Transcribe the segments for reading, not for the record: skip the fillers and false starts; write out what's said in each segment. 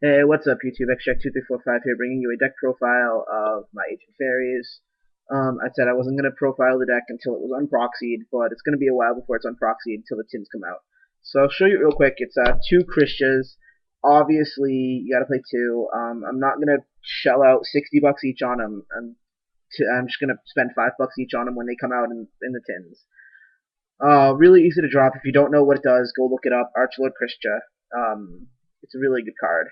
Hey, what's up, YouTube? Xcheck2345 here, bringing you a deck profile of my Ancient Fairies. I said I wasn't going to profile the deck until it was unproxied, but it's going to be a while before it's unproxied until the tins come out. So I'll show you real quick. It's two Krishas. Obviously, you got to play two. I'm not going to shell out $60 each on them. I'm just going to spend $5 each on them when they come out in the tins. Really easy to drop. If you don't know what it does, go look it up. Archlord Krisha. It's a really good card.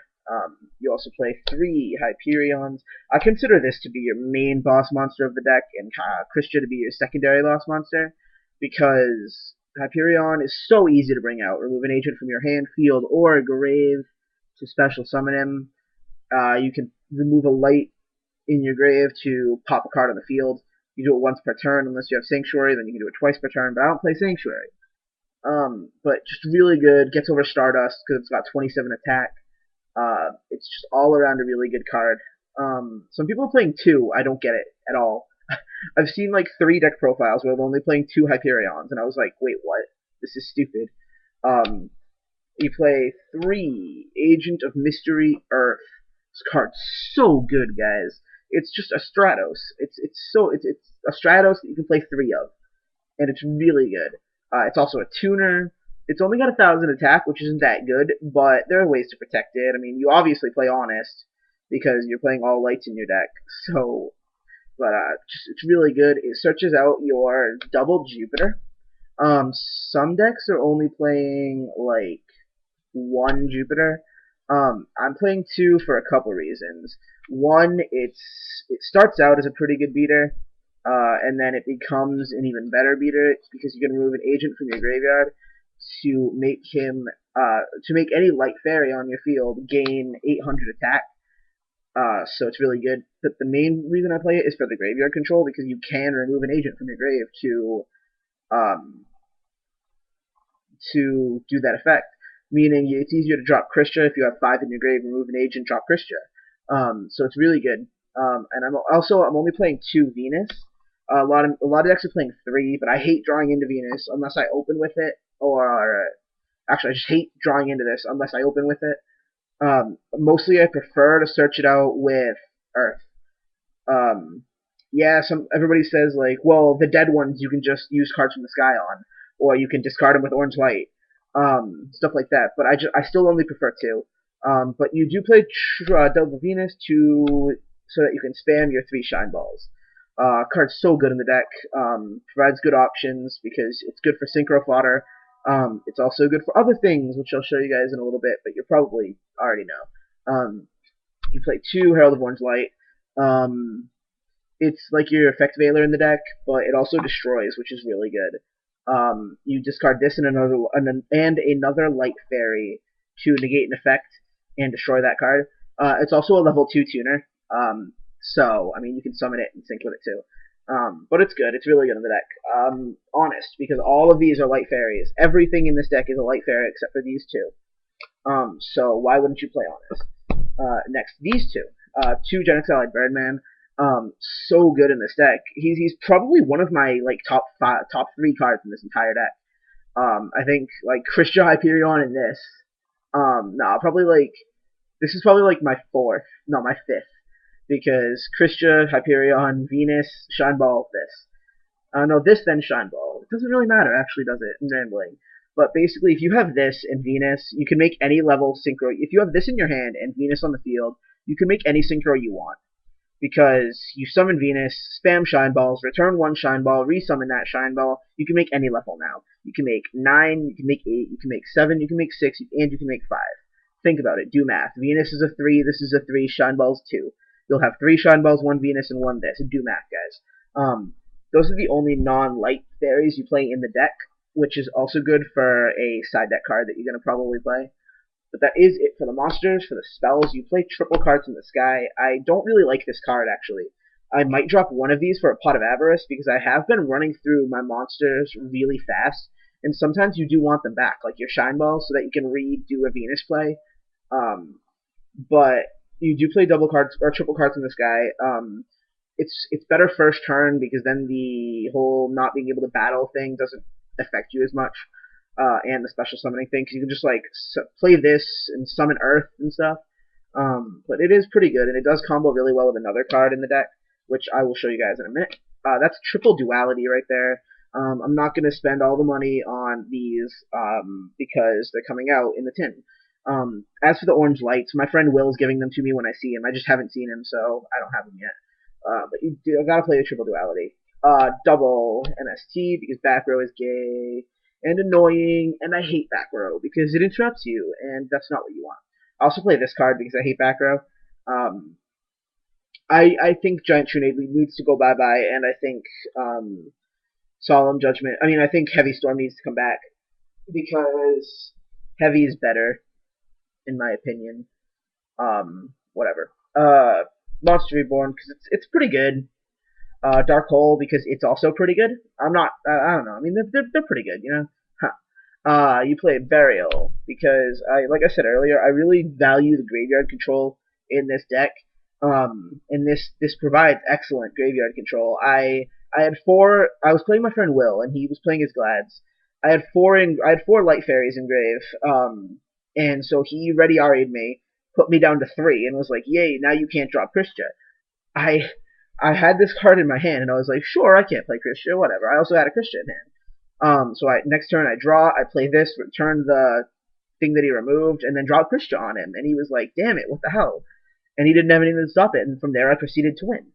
You also play three Hyperions. I consider this to be your main boss monster of the deck, and Krisha to be your secondary boss monster, because Hyperion is so easy to bring out. Remove an agent from your hand, field, or grave to special summon him. You can remove a light in your grave to pop a card on the field. You do it once per turn unless you have Sanctuary, then you can do it twice per turn, but I don't play Sanctuary. But just really good. Gets over Stardust because it's got 27 attack. It's just all around a really good card. Some people are playing two. I don't get it at all. I've seen like three deck profiles where they're only playing two Hyperions, and I was like, wait, what? This is stupid. Um, you play three Agent of Mystery Earth. This card's so good, guys. It's just a Stratos. It's a Stratos that you can play three of, and it's really good. It's also a tuner. It's only got 1,000 attack, which isn't that good, but there are ways to protect it. I mean, you obviously play Honest because you're playing all lights in your deck, so but it's really good. It searches out your double Jupiter. Some decks are only playing like one Jupiter. I'm playing two for a couple reasons. One, it starts out as a pretty good beater, and then it becomes an even better beater. It's because you can remove an agent from your graveyard to make him to make any light fairy on your field gain 800 attack. So it's really good. But the main reason I play it is for the graveyard control because you can remove an agent from your grave um, to do that effect. Meaning it's easier to drop Krisha if you have five in your grave, remove an agent, drop Krisha. So it's really good. And I'm only playing two Venus. A lot of decks are playing three, but I hate drawing into Venus unless I open with it. Or actually, I just hate drawing into this unless I open with it. Mostly, I prefer to search it out with Earth. Um, yeah, everybody says like, well, the dead ones you can just use cards from the sky on, or you can discard them with orange light, stuff like that. But I still only prefer two. But you do play Double Venus to so that you can spam your three Shine Balls. Card's so good in the deck. Provides good options because it's good for synchro fodder. It's also good for other things, which I'll show you guys in a little bit, but you probably already know. You play two Herald of Orange Light. Um, it's like your effect veiler in the deck, but it also destroys, which is really good. You discard this and another light fairy to negate an effect and destroy that card. It's also a level 2 tuner, so I mean you can summon it and sync with it too. But it's good. It's really good in the deck. Honest, because all of these are light fairies. Everything in this deck is a light fairy except for these two. So why wouldn't you play Honest? Next, these two. Two Genex Allied Birdman. So good in this deck. He's probably one of my like top three cards in this entire deck. I think like Christian Hyperion in this. No, probably like this is probably like my fourth, no, my fifth, because Christian Hyperion, Venus, Shine Ball, this. No, this then Shine Ball. It doesn't really matter, actually, does it? I'm rambling. But basically, if you have this and Venus, you can make any level synchro. If you have this in your hand and Venus on the field, you can make any synchro you want because you summon Venus, spam Shine Balls, return one Shine Ball, resummon that Shine Ball. You can make any level now. You can make 9, you can make 8, you can make 7, you can make 6, and you can make 5. Think about it. Do math. Venus is a 3, this is a 3, Shine Ball's 2. You'll have 3 Shine Balls, 1 Venus, and 1 this. Do math, guys. Those are the only non-light fairies you play in the deck, which is also good for a side deck card that you're going to probably play. But that is it for the monsters. For the spells, you play triple cards in the sky. I don't really like this card, actually. I might drop one of these for a Pot of Avarice, because I have been running through my monsters really fast, and sometimes you do want them back, like your Shine Ball, so that you can redo a Venus play. But you do play double cards, or triple cards in the sky. It's better first turn, because then the whole not being able to battle thing doesn't affect you as much and the special summoning thing, because you can just like play this and summon Earth and stuff. But it is pretty good, and it does combo really well with another card in the deck, which I will show you guys in a minute. That's triple duality right there. I'm not going to spend all the money on these because they're coming out in the tin. As for the orange lights, my friend Will's giving them to me when I see him. I just haven't seen him, so I don't have them yet. But I gotta play the triple duality. Double NST because back row is gay and annoying, and I hate back row because it interrupts you, and that's not what you want. I also play this card because I hate back row. I think Giant Trunade needs to go bye-bye, and I think Solemn Judgment. I think Heavy Storm needs to come back because Heavy is better, in my opinion. Whatever. Monster Reborn because it's pretty good. Dark Hole because it's also pretty good. I don't know. They're pretty good, you know. Huh. You play Burial because like I said earlier, I really value the graveyard control in this deck. And this provides excellent graveyard control. I had four. I was playing my friend Will, and he was playing his Glads. I had four Light Fairies in grave. And so he ready RA'd me, put me down to 3, and was like, "Yay! Now you can't drop Christia." I had this card in my hand, and I was like, "Sure, I can't play Christia, whatever." I also had a Christia in hand. So next turn I draw, I play this, return the thing that he removed, and then draw Christia on him. And he was like, "Damn it, what the hell?" And he didn't have anything to stop it. And from there I proceeded to win.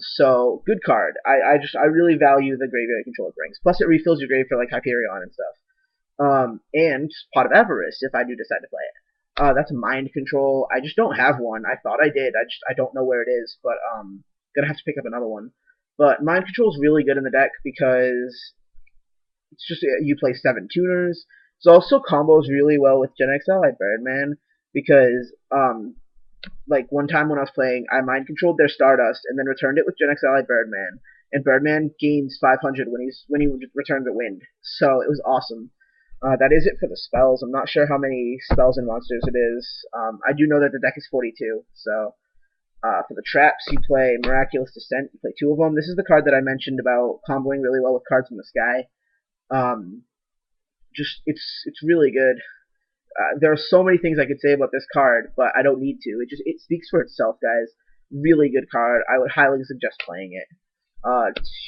So good card. I really value the graveyard control it brings. Plus it refills your grave for like Hyperion and stuff. And Pot of Avarice if I do decide to play it. That's mind control. I just don't have one. I thought I did. I don't know where it is, but gonna have to pick up another one. But mind control is really good in the deck because it's just you play 7 tuners. It also combos really well with Gen XL like Birdman because like one time when I was playing, I mind controlled their Stardust and then returned it with Gen XL like Birdman, and Birdman gains 500 when he returns a Wind. So it was awesome. That is it for the spells. I'm not sure how many spells and monsters it is. I do know that the deck is 42. So for the traps, you play Miraculous Descent. You play 2 of them. This is the card that I mentioned about comboing really well with cards from the sky. It's really good. There are so many things I could say about this card, but I don't need to. It speaks for itself, guys. Really good card. I would highly suggest playing it.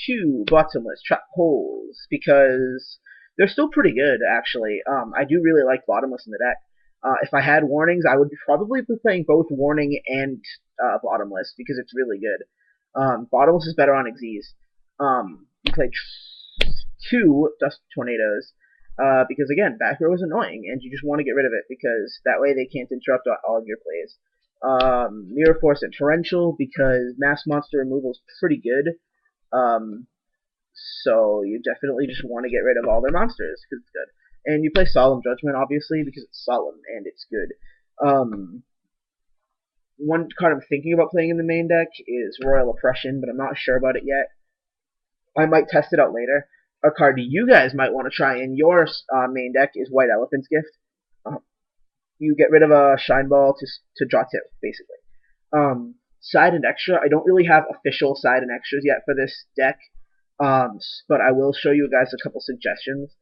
2 Bottomless Trap Holes because they're still pretty good, actually. I do really like Bottomless in the deck. If I had Warnings, I would probably be playing both Warning and Bottomless because it's really good. Bottomless is better on Xyz. You play 2 Dust Tornadoes because, again, back row is annoying, and you just want to get rid of it because that way they can't interrupt all of your plays. Mirror Force and Torrential because Mass Monster removal is pretty good. So you definitely just want to get rid of all their monsters because it's good. And you play Solemn Judgment, obviously, because it's solemn and it's good. One card I'm thinking about playing in the main deck is Royal Oppression, but I'm not sure about it yet. I might test it out later. A card you guys might want to try in your main deck is White Elephant's Gift. You get rid of a Shine Ball to draw 2, basically. Side and extra, I don't really have official side and extras yet for this deck. But I will show you guys a couple suggestions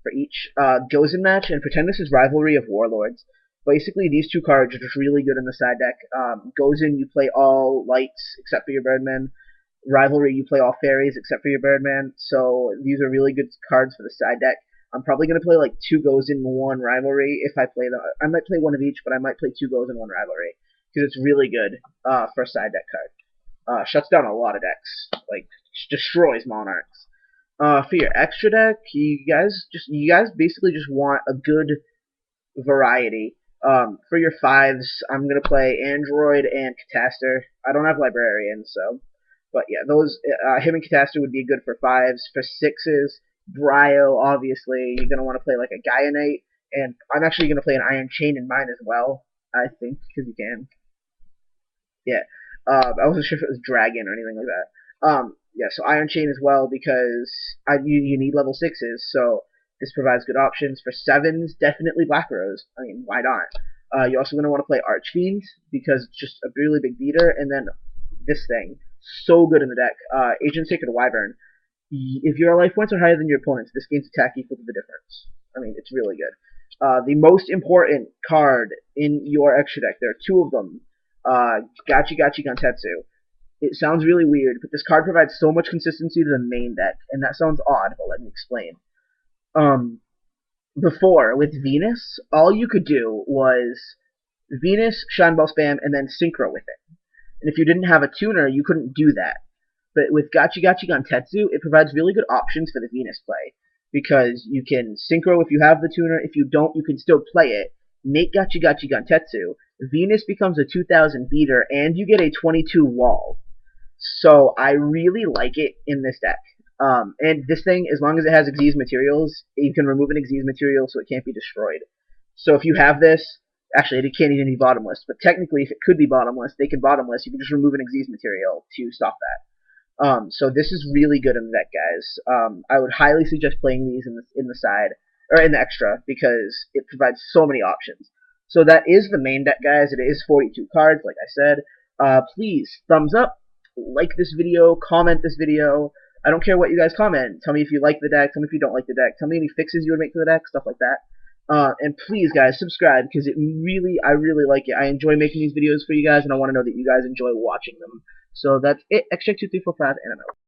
for each. Gozen Match and pretend this is Rivalry of Warlords. Basically, these 2 cards are just really good in the side deck. Gozen, you play all lights except for your Birdman. Rivalry, you play all fairies except for your Birdman. So these are really good cards for the side deck. I'm probably going to play like 2 Gozen, 1 Rivalry if I play them. I might play 1 of each, but I might play 2 Gozen, 1 Rivalry because it's really good for a side deck card. Shuts down a lot of decks. Like, destroys Monarchs. For your extra deck, you guys basically just want a good variety. For your 5s, I'm gonna play Android and Catastor. I don't have Librarian, so, but yeah, those him and Catastor would be good for 5s. For 6s, Brio, obviously, you're gonna want to play like a Gaia Knight, and I'm actually gonna play an Iron Chain in mine as well. I think because you can. Yeah. I wasn't sure if it was Dragon or anything like that. Yeah, so Iron Chain as well because you need level 6s, so this provides good options. For 7s, definitely Black Rose. I mean, why not? You're also going to want to play Archfiend because it's just a really big beater, and then this thing, so good in the deck. Agent Sacred Wyvern. If your life points are higher than your opponent's, this gains attack equal to the difference. I mean, it's really good. The most important card in your extra deck, there are two of them, Gahhh Gantetsu. It sounds really weird, but this card provides so much consistency to the main deck, and that sounds odd, but let me explain. Um, Before, with Venus, all you could do was Venus, Shine Ball Spam, and then Synchro with it. And if you didn't have a tuner, you couldn't do that. But with Gahhh Gantetsu, it provides really good options for the Venus play. Because you can Synchro if you have the tuner, if you don't, you can still play it. Make Gahhh Gantetsu, Venus becomes a 2000 beater, and you get a 22 wall. So I really like it in this deck. And this thing, as long as it has Xyz materials, you can remove an Xyz material so it can't be destroyed. So if you have this, actually it can't even be bottomless, but technically if it could be bottomless, they can bottomless, you can just remove an Xyz material to stop that. So this is really good in the deck, guys. I would highly suggest playing these in the side, or in the extra, because it provides so many options. So that is the main deck, guys. It is 42 cards, like I said. Please, thumbs up, like this video, comment this video. I don't care what you guys comment. Tell me if you like the deck, tell me if you don't like the deck, tell me any fixes you would make to the deck, stuff like that. And please, guys, subscribe, because I really like it. I enjoy making these videos for you guys, and I want to know that you guys enjoy watching them. So that's it. Extract 2, 3, 4, 5, and I'm out.